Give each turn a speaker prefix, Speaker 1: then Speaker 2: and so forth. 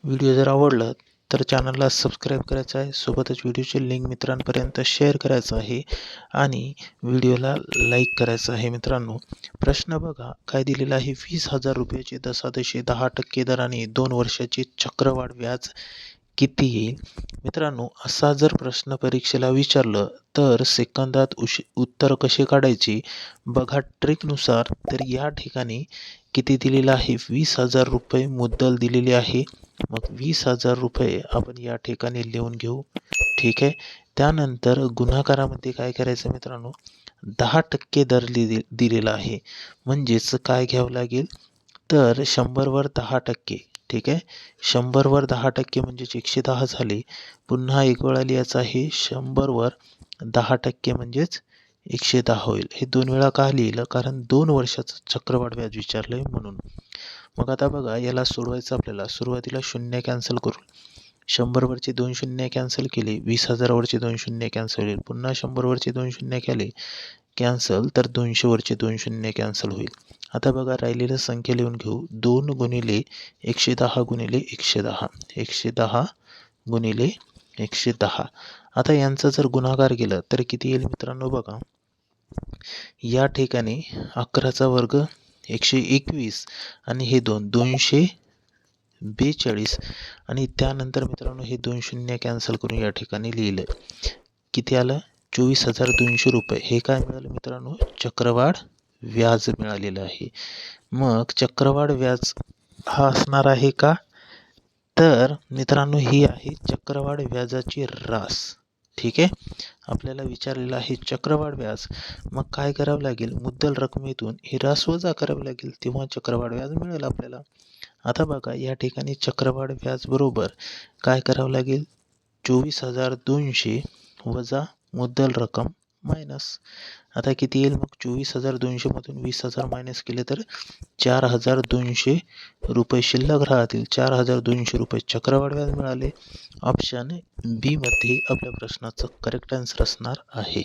Speaker 1: Video जर आवडला तर चॅनलला सबस्क्राईब करायचं आहे, सोबतच व्हिडिओची लिंक मित्रांपर्यंत शेअर करायचं आहे आणि व्हिडिओला लाईक करायचं आहे. मित्रांनो, प्रश्न बघा काय दिलेला आहे. 20,000 रुपयाचे दशांश 10% दराने 2 वर्षाची चक्रवाढ व्याज किती येईल? मित्रांनो, असा जर प्रश्न परीक्षेला विचारलं तर सेकंदात उत्तर कसे काढायचे बघा ट्रिकनुसार. तर या ठिकाणी किती दिलेलं आहे? 20,000 रुपये मुद्दल दिलेली आहे. मग 20,000 रुपये आपण या ठिकाणी लिहून घेऊ. ठीक आहे. त्यानंतर गुणाकारामध्ये काय करायचं मित्रांनो, 10% दर दिलेला आहे. म्हणजेच काय घ्यावं लागेल तर 100 वर 10%. ठीक आहे. 100 वर 10% म्हणजेच 110 झाले. पुन्हा एक वेळा लिहायचं आहे. 100 वर 10% म्हणजेच 110 होईल. हे 2 वेळा का लिहिलं? कारण 2 वर्षाचं चक्रवाढ व्याज विचारलंय म्हणून. मग आता बघा याला सोडवायचं आपल्याला. सुरुवातीला शून्य कॅन्सल करू. 100 वरचे 2 शून्य कॅन्सल केले. 20,000 वरचे 2 शून्य कॅन्सल होईल. पुन्हा 100 वरचे 2 शून्य केले कॅन्सल, तर 200 वरचे 2 शून्य कॅन्सल होईल. आता बघा राहिलेलं संख्या लिहून घेऊ. 2 गुणिले 110 गुणिले 110. 110 गुणिले 110. आता यांचा जर गुणाकार केला तर किती येईल मित्रांनो बघा. या ठिकाणी 11चा वर्ग 121 आणि हे 242 आणि त्यानंतर मित्रांनो हे 2 शून्य कॅन्सल करून या ठिकाणी लिहिलं. किती आलं? 24,200 रुपये. हे काय मिळालं मित्रांनो? चक्रवाढ व्याज मिळालेलं आहे. मग चक्रवाढ व्याज हा असणार आहे का? तर मित्रांनो ही आहे चक्रवाढ व्याजाची रास. ठीक आहे. आपल्याला विचारलेलं आहे चक्रवाढ व्याज. मग काय करावं लागेल? मुद्दल रकमेतून ही रास वजा करावी लागेल, तेव्हा चक्रवाढ व्याज मिळेल आपल्याला. आता बघा या ठिकाणी चक्रवाढ व्याज बरोबर काय करावं लागेल? 24,200 वजा मुद्दल रक्कम मायनस. आता किती येईल मग? 24,200 मधून 20,000 मायनस केले तर 4,200 रुपये शिल्लक राहतील. 4,200 रुपये चक्रवाढ व्याज मिळाले. ऑप्शन बी मध्ये आपल्या प्रश्नाचं करेक्ट आन्सर असणार आहे.